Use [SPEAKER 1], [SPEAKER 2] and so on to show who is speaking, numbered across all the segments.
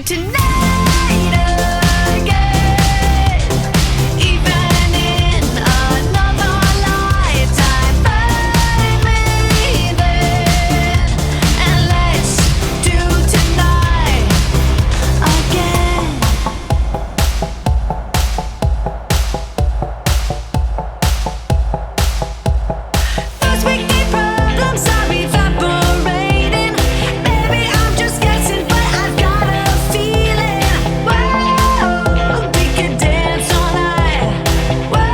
[SPEAKER 1] tonight again. Even in another lifetime, find me then, and let's do tonight again. First we need problems are evaporating. Maybe I'm just guessing, but I've got a feeling. Whoa, we could dance all night. Whoa,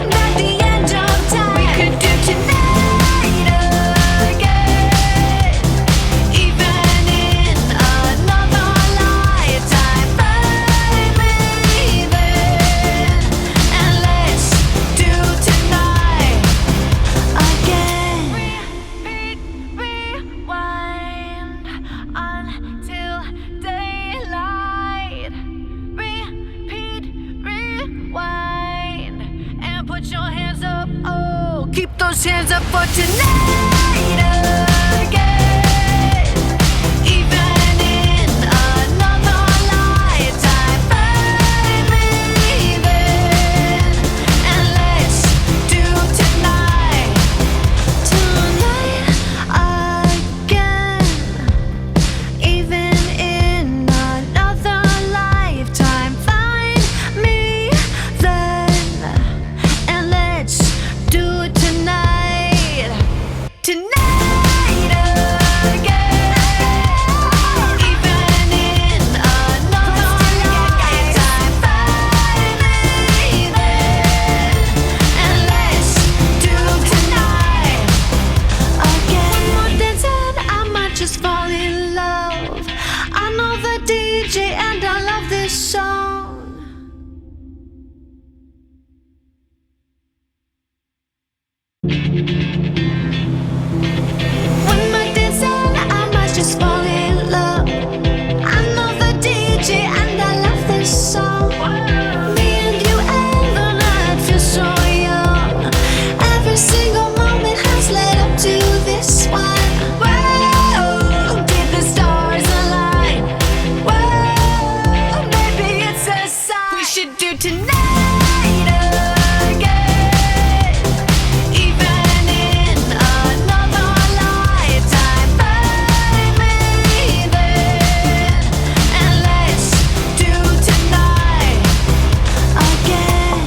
[SPEAKER 1] not the end of time. We could do tonight again. Even in another lifetime, find me then, and let's do tonight again. Repeat, rewind until daylight. Repeat, rewind, and put your hands up. Oh, keep those hands up for tonight again. Even in another lifetime, find me then, and let's do tonight again. Even in another lifetime, find me then, and let's do it tonight. Tonight again. Even in another lifetime, find me then, and let's do tonight again. One more dance and I might just fall in love. I know the DJ and I love this song. One more dance and I might just fall in love. I know the DJ and I love this song. Me and you and the night feel so young. Every single moment has led up to this one. Whoa, did the stars align? Whoa, maybe it's a sign. We should do tonight again. Even in another lifetime, find me then, and let's do tonight again.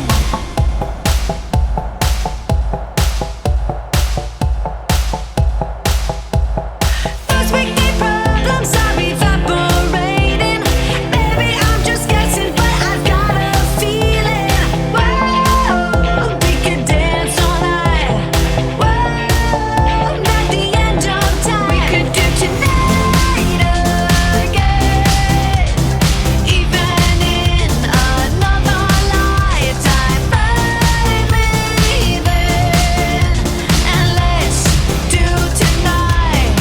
[SPEAKER 1] First we need problems are evaporating. Maybe I'm just guessing, but I've got a feeling. Whoa, we could dance all night. Whoa, not the end of time. We could do tonight again. Even in another lifetime, find me then, and let's do tonight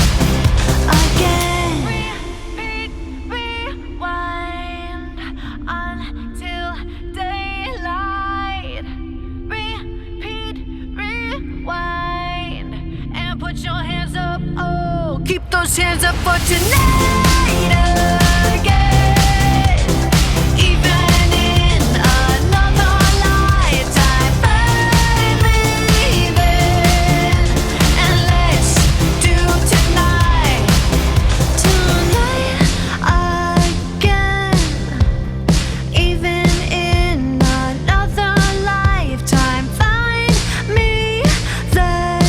[SPEAKER 1] again. Repeat, rewind until daylight. Repeat, rewind, and put your hands up. Oh, keep those hands up for tonight again. Even in another lifetime, find me then, and let's do tonight again. Even in another lifetime, find me then,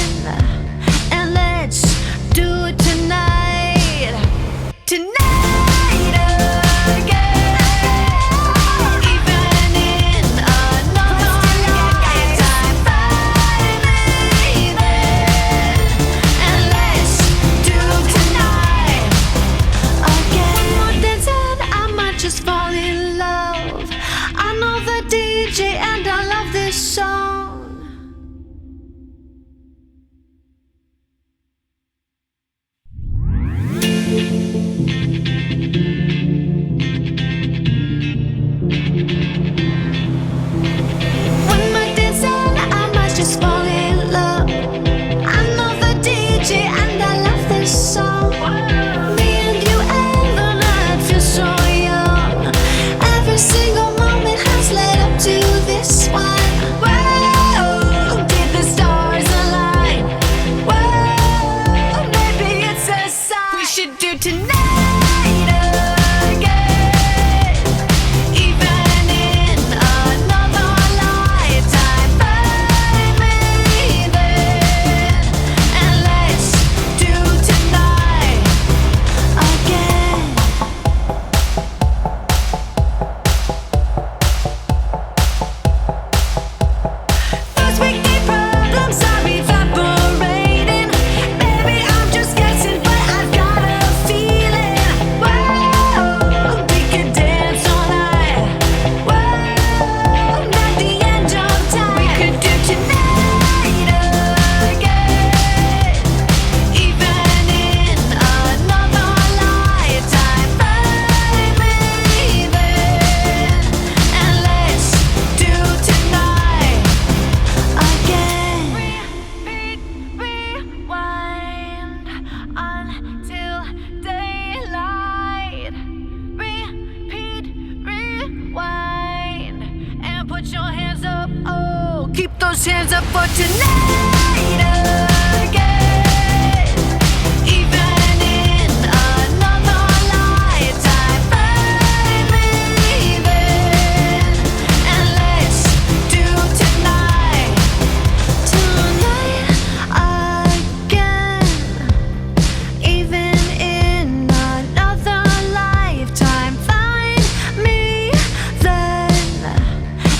[SPEAKER 1] and let's do it tonight. Tonight again. Even in another lifetime, find me then, and let's do tonight again. One more dance and I might just fall in love. I know the DJ and I love this song. those hands up for tonight again. Even in another lifetime, find me then, and let's do tonight again. Even in another lifetime, find me then,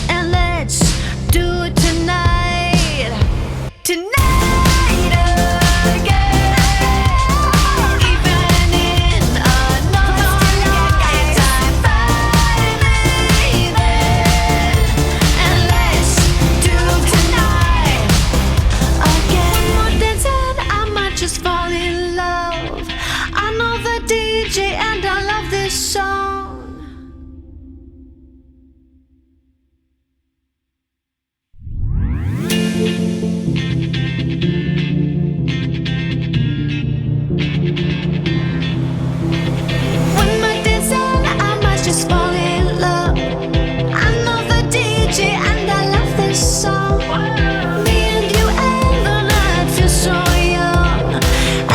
[SPEAKER 1] and let's do it tonight again. Even in another lifetime, find me then, and let's do tonight again. One more dance and I might just fall in love. I know the DJ and I love this song. One more dance and I might just fall in love. I know the DJ and I love this song. Me and you and the night feel so young.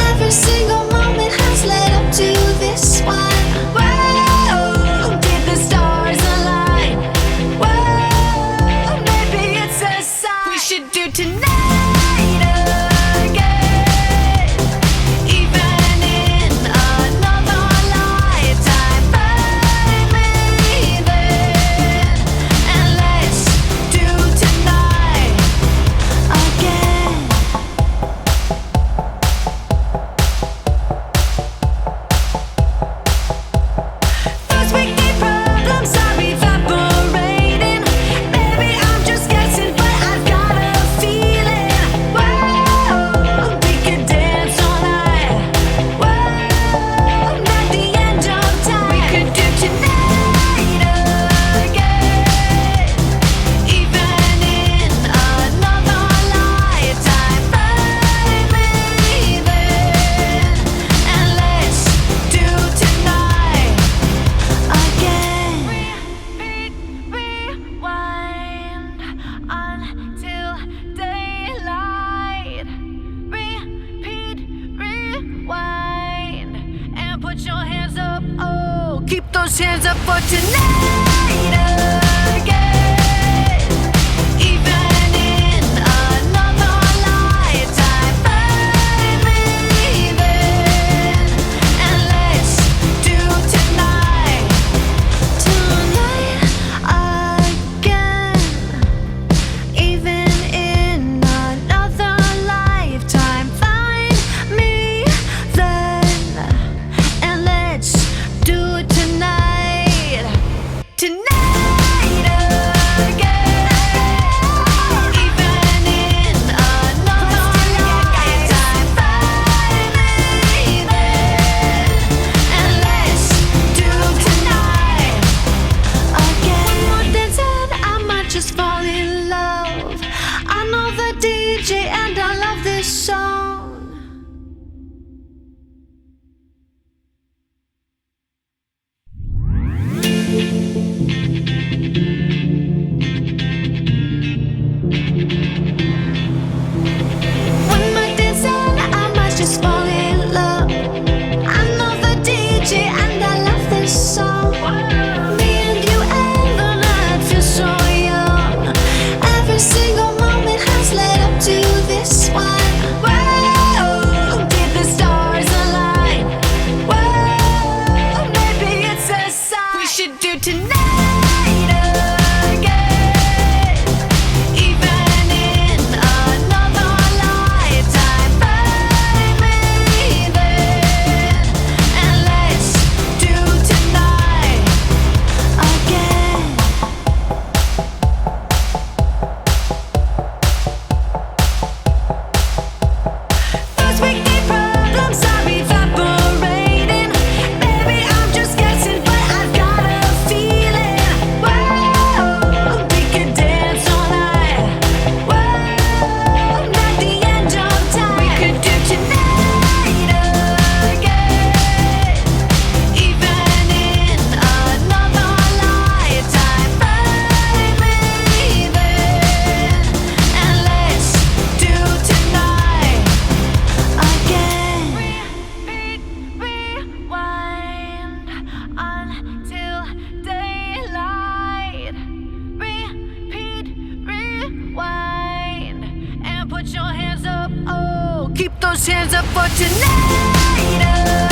[SPEAKER 1] Every single moment has led up to this one. Whoa, did the stars align? Whoa, maybe it's a sign. We should do tonight again. Even in another lifetime, find me then, and let's do tonight again. First we get problems are evaporating. Maybe I'm just guessing, but I've got a feeling. Whoa, we could dance all night. Whoa, not the end of time. We could do tonight again. Even in another lifetime, find me then, and let's do tonight again. Rewind until daylight. Repeat, rewind, and put your hands up. Oh, keep those hands up for tonight again. Even in another lifetime, find me then, and let's do tonight again. Even in another lifetime, find me then, and let's do it tonight put your hands up, oh, keep those hands up for tonight. Oh.